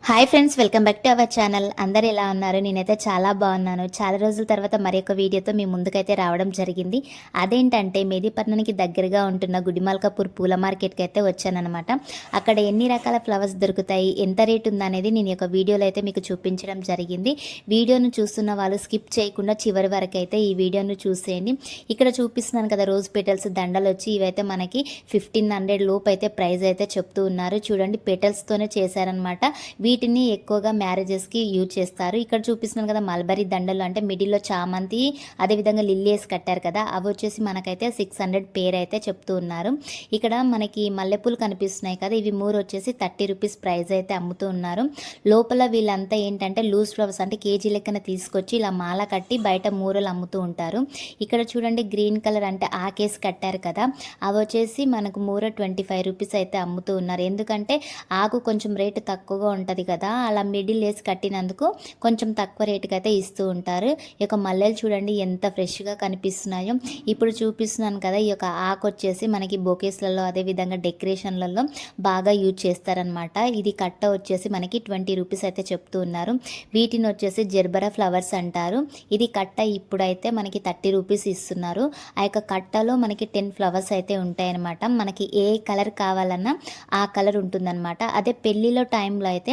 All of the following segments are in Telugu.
Hi friends, welcome back to our channel. అందరు ఎలా ఉన్నారు? నేనైతే చాలా బాగున్నాను. చాలా రోజుల తర్వాత మరొక వీడియోతో మీ ముందుకైతే రావడం జరిగింది. అదేంటంటే మెహదీపట్నానికి దగ్గరగా ఉంటున్న గుడిమల్కాపూర్ పూల మార్కెట్కి అయితే వచ్చానమాట. అక్కడ ఎన్ని రకాల ఫ్లవర్స్ దొరుకుతాయి, ఎంత రేట్ ఉందనేది నేను ఒక వీడియోలో అయితే మీకు చూపించడం జరిగింది. వీడియోను చూస్తున్న వాళ్ళు స్కిప్ చేయకుండా చివరి వరకు అయితే ఈ వీడియోను చూసేయండి. ఇక్కడ చూపిస్తున్నాను కదా, రోజ్ పెటల్స్ దండలు వచ్చి ఇవైతే మనకి 1500 లోపు అయితే ప్రైస్ అయితే చెప్తూ ఉన్నారు. చూడండి, పెటల్స్తోనే చేశారనమాట. వీటిని ఎక్కువగా మ్యారేజెస్కి యూజ్ చేస్తారు. ఇక్కడ చూపిస్తున్నాను కదా, మల్బరీ దండలు అంటే మిడిల్లో చామంతి, అదేవిధంగా లిల్లీస్ కట్టారు కదా, అవి వచ్చేసి మనకైతే 600 పేర్ అయితే చెప్తూ ఉన్నారు. ఇక్కడ మనకి మల్లెపూలు కనిపిస్తున్నాయి కదా, ఇవి మూడు వచ్చేసి 30 రూపీస్ ప్రైస్ అయితే అమ్ముతూ ఉన్నారు. లోపల వీళ్ళంతా ఏంటంటే లూజ్ ఫ్లవర్స్ అంటే కేజీ లెక్కన తీసుకొచ్చి ఇలా మాల కట్టి బయట మూరలు అమ్ముతూ ఉంటారు. ఇక్కడ చూడండి, గ్రీన్ కలర్ అంటే ఆ కేసు కట్టారు కదా, అవి వచ్చేసి మనకు మూర 25 రూపీస్ అయితే అమ్ముతూ ఉన్నారు. ఎందుకంటే ఆకు కొంచెం రేటు తక్కువగా ఉంటుంది కదా, అలా మిడిల్ వేసి కట్టినందుకు కొంచెం తక్కువ రేటుకి అయితే ఇస్తూ ఉంటారు. ఈ యొక్క మల్లెలు చూడండి ఎంత ఫ్రెష్గా కనిపిస్తున్నాయో. ఇప్పుడు చూపిస్తున్నాను కదా, ఈ యొక్క ఆకు వచ్చేసి మనకి బొకేస్లలో అదేవిధంగా డెకరేషన్లలో బాగా యూజ్ చేస్తారనమాట. ఇది కట్ట వచ్చేసి మనకి 20 రూపీస్ అయితే చెప్తూ ఉన్నారు. వీటిని వచ్చేసి జెర్బరా ఫ్లవర్స్ అంటారు. ఇది కట్ట ఇప్పుడైతే మనకి 30 రూపీస్ ఇస్తున్నారు. ఆ యొక్క కట్టలో మనకి 10 ఫ్లవర్స్ అయితే ఉంటాయన్నమాట. మనకి ఏ కలర్ కావాలన్నా ఆ కలర్ ఉంటుందన్నమాట. అదే పెళ్ళిలో టైంలో అయితే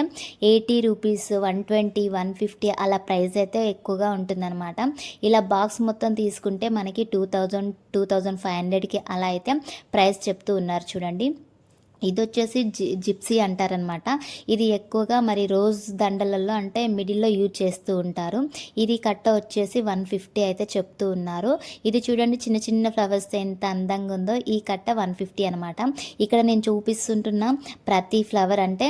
80 రూపీస్, 120, 150 అలా ప్రైస్ అయితే ఎక్కువగా ఉంటుందన్నమాట. ఇలా బాక్స్ మొత్తం తీసుకుంటే మనకి 2000, 2500కి అలా అయితే ప్రైస్ చెప్తూ ఉన్నారు. చూడండి, ఇది వచ్చేసి జిప్సీ అంటారనమాట. ఇది ఎక్కువగా మరి రోజ్ దండలలో అంటే మిడిల్లో యూజ్ చేస్తూ ఉంటారు. ఇది కట్ట వచ్చేసి 150 అయితే చెప్తూ ఉన్నారు. ఇది చూడండి, చిన్న చిన్న ఫ్లవర్స్ ఎంత అందంగా ఉందో. ఈ కట్ట 150 అనమాట. ఇక్కడ నేను చూపిస్తుంటున్న ప్రతి ఫ్లవర్ అంటే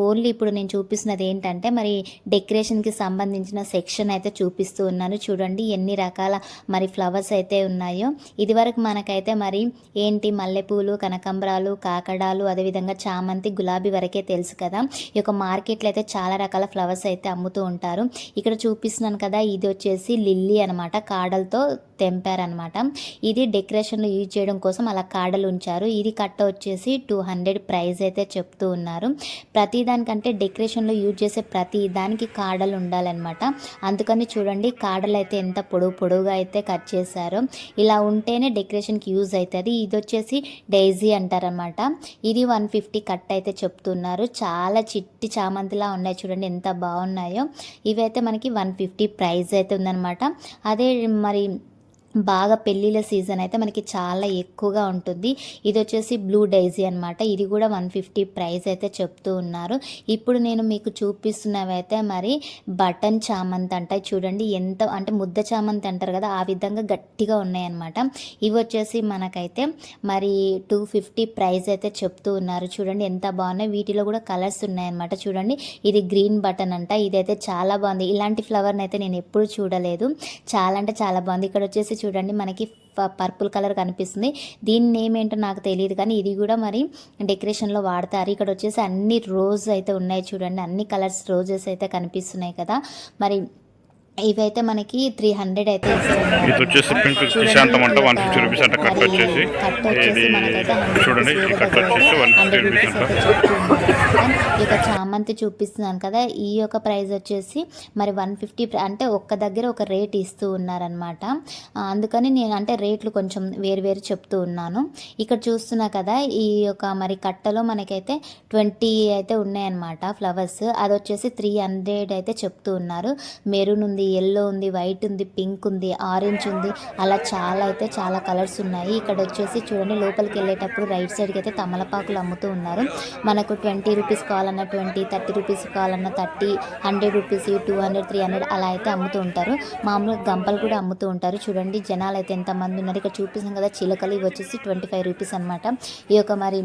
ఓన్లీ ఇప్పుడు నేను చూపిస్తున్నది ఏంటంటే మరి డెకరేషన్కి సంబంధించిన సెక్షన్ అయితే చూపిస్తూ ఉన్నాను. చూడండి ఎన్ని రకాల మరి ఫ్లవర్స్ అయితే ఉన్నాయో. ఇది వరకు మనకైతే మరి ఏంటి మల్లెపూలు, కనకాంబరాలు, కాకడాలు, అదేవిధంగా చామంతి, గులాబీ వరకే తెలుసు కదా. ఈ యొక్క మార్కెట్లో అయితే చాలా రకాల ఫ్లవర్స్ అయితే అమ్ముతూ ఉంటారు. ఇక్కడ చూపిస్తున్నాను కదా, ఇది వచ్చేసి లిల్లీ అనమాట. కాడలతో తెంపారనమాట. ఇది డెకరేషన్లో యూజ్ చేయడం కోసం అలా కాడలు ఉంచారు. ఇది కట్ట వచ్చేసి 200 ప్రైస్ అయితే చెప్తూ ఉన్నారు. ప్రతి దానికంటే డెకరేషన్లో యూజ్ చేసే ప్రతి దానికి కాడలు ఉండాలన్నమాట. అందుకని చూడండి, కాడలు అయితే ఎంత పొడవుగా అయితే కట్ చేశారో. ఇలా ఉంటేనే డెకరేషన్కి యూజ్ అవుతుంది. ఇది వచ్చేసి డైజీ అంటారనమాట. ఇది 150 కట్ అయితే చెప్తున్నారు. చాలా చిట్టి చామంతిలా ఉన్నాయి. చూడండి ఎంత బాగున్నాయో. ఇవైతే మనకి 150 ప్రైస్ అయితే ఉందన్నమాట. అదే మరి బాగా పెళ్ళిళ్ళ సీజన్ అయితే మనకి చాలా ఎక్కువగా ఉంటుంది. ఇది వచ్చేసి బ్లూ డైజీ అనమాట. ఇది కూడా 150 ప్రైస్ అయితే చెప్తూ ఉన్నారు. ఇప్పుడు నేను మీకు చూపిస్తున్నవి అయితే మరి బటన్ చామంతి అంటాయి. చూడండి ఎంత అంటే ముద్ద చామంతి అంటారు కదా, ఆ విధంగా గట్టిగా ఉన్నాయన్నమాట. ఇవి వచ్చేసి మనకైతే మరి 250 ప్రైస్ అయితే చెప్తూ ఉన్నారు. చూడండి ఎంత బాగున్నాయి. వీటిలో కూడా కలర్స్ ఉన్నాయన్నమాట. చూడండి, ఇది గ్రీన్ బటన్ అంట. ఇదైతే చాలా బాగుంది. ఇలాంటి ఫ్లవర్ని అయితే నేను ఎప్పుడు చూడలేదు. చాలా అంటే చాలా బాగుంది. ఇక్కడ వచ్చేసి చూడండి మనకి పర్పుల్ కలర్ కనిపిస్తుంది. దీని నేమ్ ఏంటో నాకు తెలియదు, కానీ ఇది కూడా మరి డెకరేషన్లో వాడతారు. ఇక్కడ వచ్చేసి అన్ని రోజ్ అయితే ఉన్నాయి. చూడండి అన్ని కలర్స్ రోజెస్ అయితే కనిపిస్తున్నాయి కదా. మరి ఇవైతే మనకి 300 అయితే ఇస్తున్నారు. ఇది వచ్చేసి పింక్ క్రిసాంతం అంట 150 రూపీస్ అంట. కట్ వచ్చేసి ఇది చూడండి, కట్ వచ్చేసి 150 రూపీస్ అంట. ఇక చామంతి చూపిస్తున్నాను కదా, ఈ యొక్క ప్రైస్ వచ్చేసి మరి 150 అంటే ఒక్క దగ్గర ఒక రేట్ ఇస్తూ ఉన్నారనమాట. అందుకని నేను అంటే రేట్లు కొంచెం వేరు చెప్తూ ఉన్నాను. ఇక్కడ చూస్తున్నా కదా, ఈ యొక్క మరి కట్టలో మనకైతే 20 అయితే ఉన్నాయన్నమాట ఫ్లవర్స్. అది వచ్చేసి 300 అయితే చెప్తూ ఉన్నారు. మెరూన్ ఉంది, ఎల్లో ఉంది, వైట్ ఉంది, పింక్ ఉంది, ఆరెంజ్ ఉంది, అలా చాలా కలర్స్ ఉన్నాయి. ఇక్కడ వచ్చేసి చూడండి, లోపలికి వెళ్ళేటప్పుడు రైట్ సైడ్కి అయితే తమలపాకులు అమ్ముతూ ఉన్నారు. మనకు 20 రూపీస్ కావాలన్నా 20, 30 రూపీస్ కావాలన్నా 30, 100 రూపీస్, 200, 300 అలా అయితే అమ్ముతూ ఉంటారు. మామూలుగా గంపలు కూడా అమ్ముతూ ఉంటారు. చూడండి జనాలు అయితే ఎంతమంది ఉన్నారు. ఇక్కడ చూపిస్తాం కదా చిలకలు, ఇవి వచ్చేసి 25 రూపీస్ అనమాట. ఈ యొక్క మరి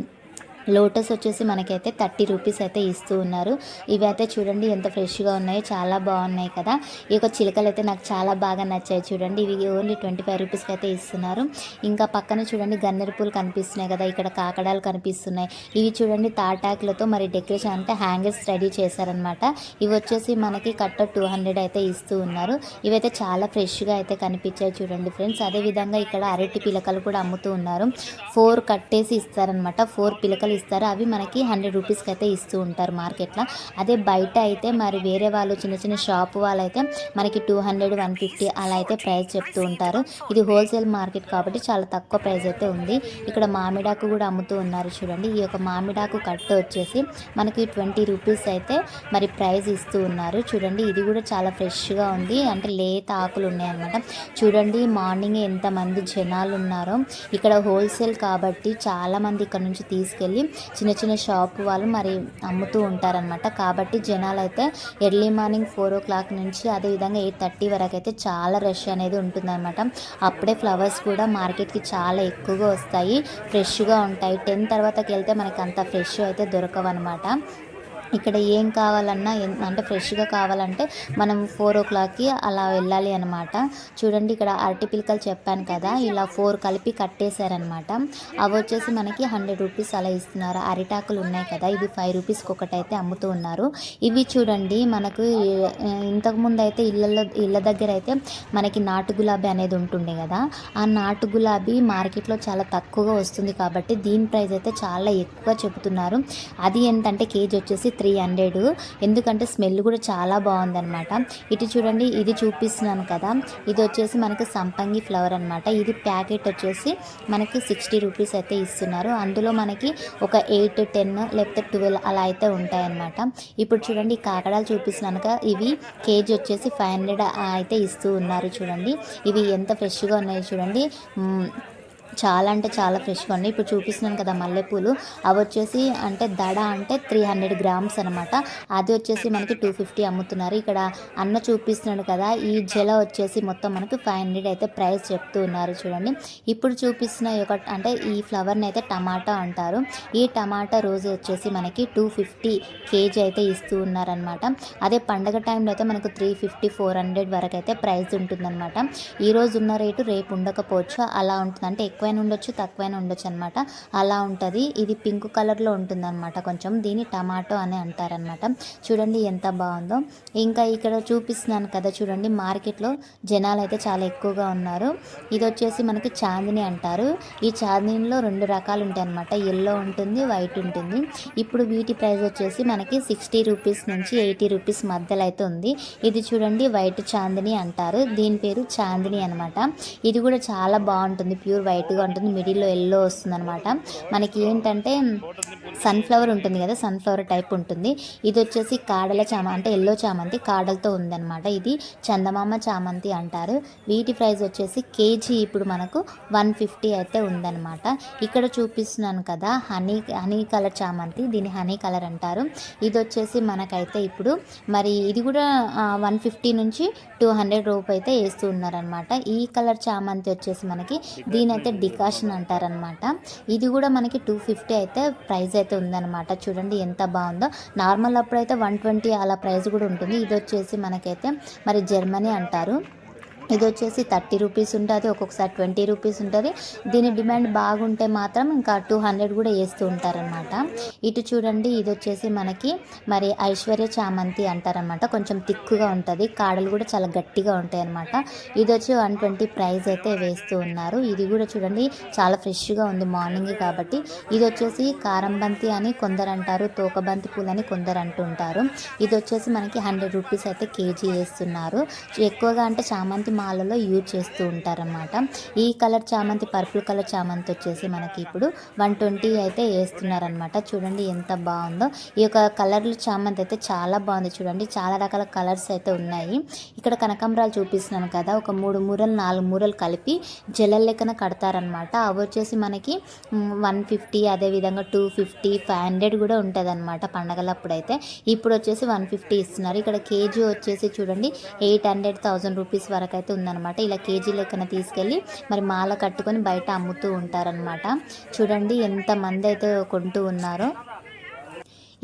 లోటస్ వచ్చేసి మనకైతే 30 రూపీస్ అయితే ఇస్తూ ఉన్నారు. ఇవి అయితే చూడండి ఎంత ఫ్రెష్గా ఉన్నాయో, చాలా బాగున్నాయి కదా. ఈ యొక్క చిలకలు అయితే నాకు చాలా బాగా నచ్చాయి. చూడండి, ఇవి ఓన్లీ 25 రూపీస్కి అయితే ఇస్తున్నారు. ఇంకా పక్కన చూడండి గన్నేరు పూలు కనిపిస్తున్నాయి కదా, ఇక్కడ కాకడాలు కనిపిస్తున్నాయి. ఇవి చూడండి తాటాకులతో మరి డెకరేషన్ అంటే హ్యాంగర్స్ రెడీ చేశారనమాట. ఇవి వచ్చేసి మనకి కట్ట 200 అయితే ఇస్తూ ఉన్నారు. ఇవైతే చాలా ఫ్రెష్గా అయితే కనిపించాయి చూడండి ఫ్రెండ్స్. అదేవిధంగా ఇక్కడ అరటి పిలకలు కూడా అమ్ముతూ ఉన్నారు. 4 కట్టేసి ఇస్తారనమాట. 4 పిలకలు మామిడాకులు ఇస్తారు, అవి మనకి 100 రూపీస్కి అయితే ఇస్తూ ఉంటారు మార్కెట్లో. అదే బయట అయితే మరి వేరే వాళ్ళు చిన్న చిన్న షాప్ వాళ్ళైతే మనకి 200, 150 అలా అయితే ప్రైస్ చెప్తూ ఉంటారు. ఇది హోల్సేల్ మార్కెట్ కాబట్టి చాలా తక్కువ ప్రైస్ అయితే ఉంది. ఇక్కడ మామిడాకు కూడా అమ్ముతూ ఉన్నారు చూడండి. ఈ యొక్క మామిడాకు కట్ట వచ్చేసి మనకి 20 రూపీస్ అయితే మరి ప్రైస్ ఇస్తూ ఉన్నారు చూడండి. ఇది కూడా చాలా ఫ్రెష్గా ఉంది, అంటే లేత ఆకులు ఉన్నాయన్నమాట. చూడండి మార్నింగ్ ఎంతమంది జనాలు ఉన్నారో. ఇక్కడ హోల్సేల్ కాబట్టి చాలామంది ఇక్కడ నుంచి తీసుకెళ్ళి చిన్న చిన్న షాప్ వాళ్ళు మరి అమ్ముతూ ఉంటారనమాట. కాబట్టి జనాలు అయితే ఎర్లీ మార్నింగ్ 4 o'clock నుంచి అదేవిధంగా 8:30 వరకు అయితే చాలా రష్ అనేది ఉంటుందన్నమాట. అప్పుడే ఫ్లవర్స్ కూడా మార్కెట్కి చాలా ఎక్కువగా వస్తాయి, ఫ్రెష్గా ఉంటాయి. 10 తర్వాతకి వెళ్తే మనకి అంత ఫ్రెష్ అయితే దొరకవన్నమాట. ఇక్కడ ఏం కావాలన్నా అంటే ఫ్రెష్గా కావాలంటే మనం 4 o'clockకి అలా వెళ్ళాలి అనమాట. చూడండి ఇక్కడ అరటి పిలకలు చెప్పాను కదా, ఇలా 4 కలిపి కట్టేశారనమాట. అవి వచ్చేసి మనకి 100 రూపీస్ అలా ఇస్తున్నారు. అరిటాకులు ఉన్నాయి కదా, ఇది 5 రూపీస్కి ఒకటైతే అమ్ముతూ ఉన్నారు. ఇవి చూడండి మనకు ఇంతకుముందు అయితే ఇళ్ళ దగ్గర అయితే మనకి నాటు గులాబీ అనేది ఉంటుండే కదా, ఆ నాటు గులాబీ మార్కెట్లో చాలా తక్కువగా వస్తుంది కాబట్టి దీని ప్రైస్ అయితే చాలా ఎక్కువ చెబుతున్నారు. అది ఏంటంటే కేజీ వచ్చేసి 300, ఎందుకంటే స్మెల్ కూడా చాలా బాగుందన్నమాట. ఇటు చూడండి, ఇది చూపిస్తున్నాను కదా, ఇది వచ్చేసి మనకి సంపంగి ఫ్లవర్ అనమాట. ఇది ప్యాకెట్ వచ్చేసి మనకి 60 రూపీస్ అయితే ఇస్తున్నారు. అందులో మనకి ఒక 8, 10 లేకపోతే 12 అలా అయితే ఉంటాయన్నమాట. ఇప్పుడు చూడండి ఈ కాకడాలు చూపిస్తున్నాను కదా, ఇవి కేజీ వచ్చేసి 500 అయితే ఇస్తూ ఉన్నారు చూడండి. ఇవి ఎంత ఫ్రెష్గా ఉన్నాయి చూడండి, చాలా అంటే చాలా ఫ్రెష్గా ఉన్నాయి. ఇప్పుడు చూపిస్తున్నాను కదా మల్లెపూలు, అవి వచ్చేసి అంటే దడ అంటే 300 grams అనమాట. అది వచ్చేసి మనకి 250 అమ్ముతున్నారు. ఇక్కడ అన్న చూపిస్తున్నాడు కదా, ఈ జల వచ్చేసి మొత్తం మనకి 500 అయితే ప్రైస్ చెప్తూ ఉన్నారు చూడండి. ఇప్పుడు చూపిస్తున్న అంటే ఈ ఫ్లవర్ని అయితే టమాటా అంటారు. ఈ టమాటా రోజు వచ్చేసి మనకి 250 కేజీ అయితే ఇస్తూ ఉన్నారనమాట. అదే పండగ టైంలో అయితే మనకు 350, 400 వరకు అయితే ప్రైస్ ఉంటుందన్నమాట. ఈరోజు ఉన్న రేటు రేపు ఉండకపోవచ్చు, అలా ఉంటుంది. అంటే ఎక్కువైనా ఉండొచ్చు, తక్కువైనా ఉండొచ్చు అనమాట, అలా ఉంటుంది. ఇది పింక్ కలర్లో ఉంటుంది అనమాట కొంచెం, దీన్ని టమాటో అని అంటారనమాట. చూడండి ఎంత బాగుందో. ఇంకా ఇక్కడ చూపిస్తున్నాను కదా చూడండి, మార్కెట్లో జనాలు అయితే చాలా ఎక్కువగా ఉన్నారు. ఇది వచ్చేసి మనకి చాందిని అంటారు. ఈ చాందినిలో 2 రకాలు ఉంటాయి అనమాట, ఎల్లో ఉంటుంది, వైట్ ఉంటుంది. ఇప్పుడు వీటి ప్రైస్ వచ్చేసి మనకి 60 రూపీస్ నుంచి 80 రూపీస్ మధ్యలో అయితే ఉంది. ఇది చూడండి వైట్ చాందిని అంటారు, దీని పేరు చాందిని అనమాట. ఇది కూడా చాలా బాగుంటుంది, ప్యూర్ వైట్గా ఉంటుంది, మిడిల్లో ఎల్లో వస్తుంది అనమాట. మనకి ఏంటంటే సన్ఫ్లవర్ ఉంటుంది కదా, సన్ఫ్లవర్ టైప్ ఉంటుంది. ఇది వచ్చేసి కాడల అంటే ఎల్లో చామంతి కాడలతో ఉందన్నమాట. ఇది చందమామ చామంతి అంటారు. వీటి ప్రైస్ వచ్చేసి కేజీ ఇప్పుడు మనకు 150 అయితే ఉందన్నమాట. ఇక్కడ చూపిస్తున్నాను కదా హనీ కలర్ చామంతి, దీన్ని హనీ కలర్ అంటారు. ఇది వచ్చేసి మనకైతే ఇప్పుడు మరి ఇది కూడా 150 నుంచి 200 రూపాయలు అయితే వేస్తూ ఉన్నారనమాట. ఈ కలర్ చామంతి వచ్చేసి మనకి దీనైతే డికాషన్ అంటారనమాట. ఇది కూడా మనకి 250 అయితే ప్రైస్ అయితే ఉందన్నమాట. చూడండి ఎంత బాగుందో. నార్మల్ అప్పుడైతే 120 అలా ప్రైస్ కూడా ఉంటుంది. ఇది వచ్చేసి మనకైతే మరి జర్మనీ అంటారు. ఇది వచ్చేసి 30 రూపీస్ ఉంటుంది, ఒక్కొక్కసారి 20 రూపీస్ ఉంటుంది. దీని డిమాండ్ బాగుంటే మాత్రం ఇంకా 200 కూడా వేస్తూ ఉంటారనమాట. ఇటు చూడండి, ఇది వచ్చేసి మనకి మరి ఐశ్వర్య చామంతి అంటారనమాట. కొంచెం తిక్కుగా ఉంటుంది, కాడలు కూడా చాలా గట్టిగా ఉంటాయి అనమాట. ఇది వచ్చి 120 ప్రైస్ అయితే వేస్తూ ఉన్నారు. ఇది కూడా చూడండి చాలా ఫ్రెష్గా ఉంది మార్నింగ్ కాబట్టి. ఇది వచ్చేసి కారం బంతి అని కొందరు అంటారు, తోకబంతి పూలు అని కొందరు అంటుంటారు. ఇది వచ్చేసి మనకి 100 రూపీస్ అయితే కేజీ వేస్తున్నారు. ఎక్కువగా అంటే చామంతి మాలలో యూజ్ చేస్తూ ఉంటారన్నమాట. ఈ కలర్ చామంతి, పర్పుల్ కలర్ చామంతి వచ్చేసి మనకి ఇప్పుడు 120 అయితే వేస్తున్నారనమాట. చూడండి ఎంత బాగుందో. ఈ యొక్క కలర్లు చామంతి అయితే చాలా బాగుంది చూడండి, చాలా రకాల కలర్స్ అయితే ఉన్నాయి. ఇక్కడ కనకాంబరాలు చూపిస్తున్నాను కదా, ఒక 3 మూరలు 4 మూరలు కలిపి జలల లెక్కన కడతారనమాట. అవి వచ్చేసి మనకి 150, అదేవిధంగా 250, 500 కూడా ఉంటుంది అనమాట పండగలప్పుడు అయితే. ఇప్పుడు వచ్చేసి 150 ఇస్తున్నారు. ఇక్కడ కేజీ వచ్చేసి చూడండి 800-1000 రూపీస్ వరకు అయితే ఉందన్నమాట. ఇలా కేజీ లెక్కన తీసుకెళ్ళి మరి మాల కట్టుకొని బయట అమ్ముతూ ఉంటారనమాట. చూడండి ఎంతమంది అయితే కొంటూ ఉన్నారో.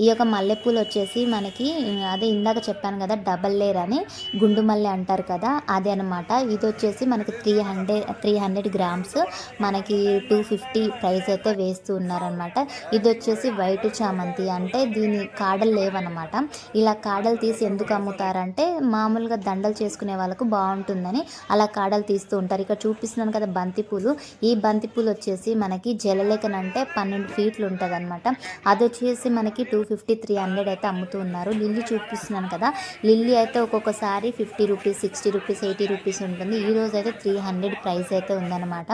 ఈ యొక్క మల్లెపూలు వచ్చేసి మనకి అదే ఇందాక చెప్పాను కదా డబల్ లేయర్ అని గుండు మల్లె అంటారు కదా, అదే అనమాట. ఇది వచ్చేసి మనకి 300 గ్రామ్స్ మనకి 250 ప్రైస్ అయితే వేస్తూ ఉన్నారనమాట. ఇది వచ్చేసి వైట్ చామంతి, అంటే దీని కాడలు లేవన్నమాట. ఇలా కాడలు తీసి ఎందుకు అమ్ముతారంటే మామూలుగా దండలు చేసుకునే వాళ్ళకు బాగుంటుందని అలా కాడలు తీస్తూ ఉంటారు. ఇక్కడ చూపిస్తున్నాను కదా బంతిపూలు, ఈ బంతిపూలు వచ్చేసి మనకి జలలేఖన అంటే 12 ఫీట్లు ఉంటుంది అనమాట. అది వచ్చేసి మనకి 250-300 అయితే అమ్ముతూ ఉన్నారు. లిల్లీ చూపిస్తున్నాను కదా, లిల్లీ అయితే ఒక్కొక్కసారి 50 రూపీస్, 60 రూపీస్, 80 రూపీస్ ఉంటుంది. ఈ రోజు అయితే 300 ప్రైస్ అయితే ఉందన్నమాట.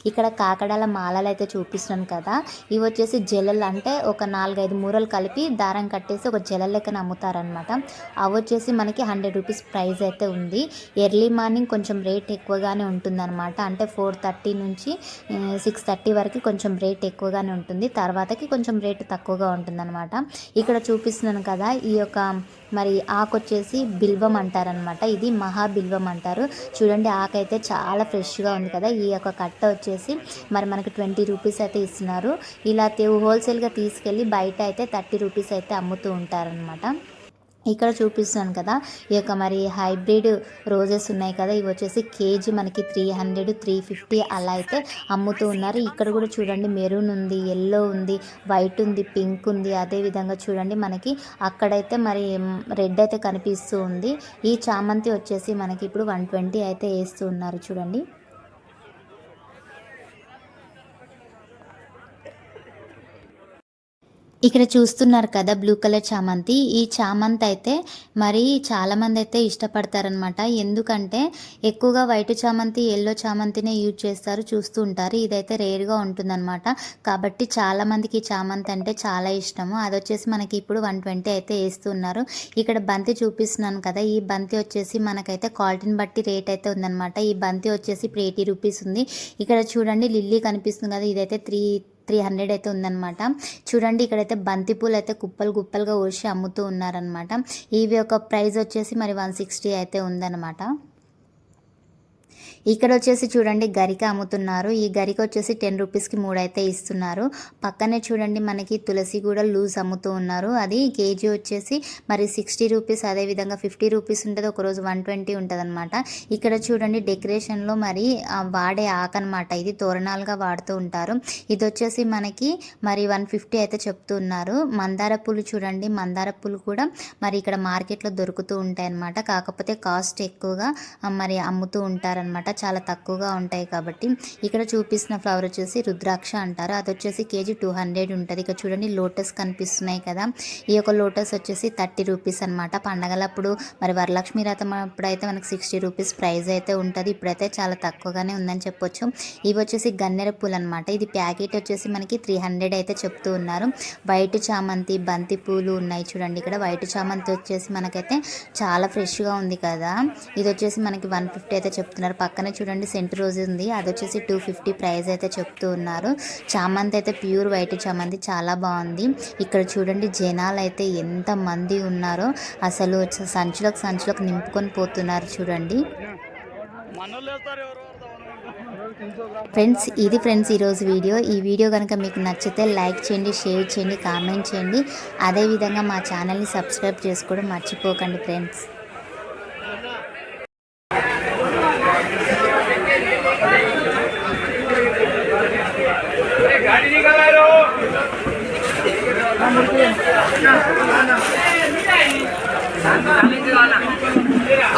ఇక్కడ కాకడాల మాలలు అయితే చూపిస్తున్నాను కదా, ఇవి వచ్చేసి జలలు, అంటే ఒక 4-5 మూరలు కలిపి దారం కట్టేసి ఒక జలల లెక్కన అమ్ముతారనమాట. అవి వచ్చేసి మనకి 100 రూపీస్ ప్రైస్ అయితే ఉంది. ఎర్లీ మార్నింగ్ కొంచెం రేట్ ఎక్కువగానే ఉంటుందన్నమాట. అంటే 4:30 నుంచి 6:30 వరకు కొంచెం రేట్ ఎక్కువగానే ఉంటుంది, తర్వాతకి కొంచెం రేటు తక్కువగా ఉంటుందన్నమాట. ఇక్కడ చూపిస్తున్నాను కదా, ఈ యొక్క మరి ఆకు వచ్చేసి బిల్వం అంటారనమాట. ఇది మహాబిల్వం అంటారు. చూడండి ఆకు అయితే చాలా ఫ్రెష్గా ఉంది కదా. ఈ యొక్క కట్ట వచ్చేసి మరి మనకి 20 రూపీస్ అయితే ఇస్తున్నారు. ఇలా హోల్సేల్గా తీసుకెళ్ళి బయట అయితే 30 రూపీస్ అయితే అమ్ముతూ ఉంటారనమాట. ఇక్కడ చూపిస్తున్నాను కదా, ఈ యొక్క మరి హైబ్రిడ్ రోజెస్ ఉన్నాయి కదా, ఇవి వచ్చేసి కేజీ మనకి 300-350 అలా అయితే అమ్ముతూ ఉన్నారు. ఇక్కడ కూడా చూడండి మెరూన్ ఉంది, ఎల్లో ఉంది, వైట్ ఉంది, పింక్ ఉంది. అదేవిధంగా చూడండి మనకి అక్కడైతే మరి రెడ్ అయితే కనిపిస్తూ ఉంది. ఈ చామంతి వచ్చేసి మనకి ఇప్పుడు 120 అయితే వేస్తూ ఉన్నారు చూడండి. ఇక్కడ చూస్తున్నారు కదా బ్లూ కలర్ చామంతి. ఈ చామంతి అయితే మరి చాలామంది అయితే ఇష్టపడతారనమాట. ఎందుకంటే ఎక్కువగా వైట్ చామంతి, ఎల్లో చామంతినే యూజ్ చేస్తారు, చూస్తూ ఉంటారు. ఇదైతే రేర్గా ఉంటుందన్నమాట. కాబట్టి చాలామందికి ఈ చామంతి అంటే చాలా ఇష్టము. అది వచ్చేసి మనకి ఇప్పుడు 120 అయితే వేస్తున్నారు. ఇక్కడ బంతి చూపిస్తున్నాను కదా, ఈ బంతి వచ్చేసి మనకైతే క్వాలిటీని బట్టి రేట్ అయితే ఉందన్నమాట. ఈ బంతి వచ్చేసి ఇప్పుడు 80 రూపీస్ ఉంది. ఇక్కడ చూడండి లిల్లీ కనిపిస్తుంది కదా, ఇదైతే 300 అయితే ఉందన్నమాట. చూడండి ఇక్కడైతే బంతిపూలు అయితే కుప్పలు కుప్పలుగా ఓసి అమ్ముతూ ఉన్నారనమాట. ఇవి ఒక ప్రైస్ వచ్చేసి మరి 160 అయితే ఉందన్నమాట. ఇక్కడ వచ్చేసి చూడండి గరిక అమ్ముతున్నారు. ఈ గరిక వచ్చేసి 10 రూపీస్కి 3 అయితే ఇస్తున్నారు. పక్కనే చూడండి మనకి తులసి కూడా లూజ్ అమ్ముతూ ఉన్నారు. అది కేజీ వచ్చేసి మరి 60 రూపీస్, అదేవిధంగా 50 రూపీస్ ఉంటుంది, ఒకరోజు 120 ఉంటుంది అనమాట. ఇక్కడ చూడండి డెకరేషన్లో మరి వాడే ఆకు అనమాట, ఇది తోరణాలుగా వాడుతూ ఉంటారు. ఇది వచ్చేసి మనకి మరి 150 అయితే చెప్తూ ఉన్నారు. మందార పూలు చూడండి, మందార పూలు కూడా మరి ఇక్కడ మార్కెట్లో దొరుకుతూ ఉంటాయి అనమాట. కాకపోతే కాస్ట్ ఎక్కువగా మరి అమ్ముతూ ఉంటారనమాట, చాలా తక్కువగా ఉంటాయి కాబట్టి. ఇక్కడ చూపిస్తున్న ఫ్లవర్ వచ్చేసి రుద్రాక్ష అంటారు. అది వచ్చేసి కేజీ 200 ఉంటుంది. ఇక్కడ చూడండి లోటస్ కనిపిస్తున్నాయి కదా, ఈ యొక్క లోటస్ వచ్చేసి 30 రూపీస్ అనమాట. పండగలప్పుడు మరి వరలక్ష్మి వ్రతం అప్పుడు అయితే మనకి 60 రూపీస్ ప్రైస్ అయితే ఉంటుంది. ఇప్పుడైతే చాలా తక్కువగానే ఉందని చెప్పొచ్చు. ఇవి వచ్చేసి గన్నేర పూలు అనమాట. ఇది ప్యాకెట్ వచ్చేసి మనకి 300 అయితే చెప్తూ ఉన్నారు. వైట్ చామంతి, బంతి పూలు ఉన్నాయి చూడండి. ఇక్కడ వైట్ చామంతి వచ్చేసి మనకైతే చాలా ఫ్రెష్గా ఉంది కదా, ఇది వచ్చేసి మనకి 150 అయితే చెప్తున్నారు. పక్కనే చూడండి సెంట్ రోజ్ ఉంది, అది వచ్చేసి 250 ప్రైస్ అయితే చెప్తూ ఉన్నారు. చామంతి అయితే ప్యూర్ వైట్ చామంతి, చాలా బాగుంది. ఇక్కడ చూడండి జనాలు అయితే ఎంత మంది ఉన్నారో, అసలు సంచులకు నింపుకొని పోతున్నారు చూడండి. ఇది ఫ్రెండ్స్ ఈరోజు వీడియో. ఈ వీడియో కనుక మీకు నచ్చితే లైక్ చేయండి, షేర్ చేయండి, కామెంట్ చేయండి. అదేవిధంగా మా ఛానల్ని సబ్స్క్రైబ్ చేసుకోవడం మర్చిపోకండి ఫ్రెండ్స్.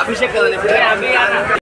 अभिषेक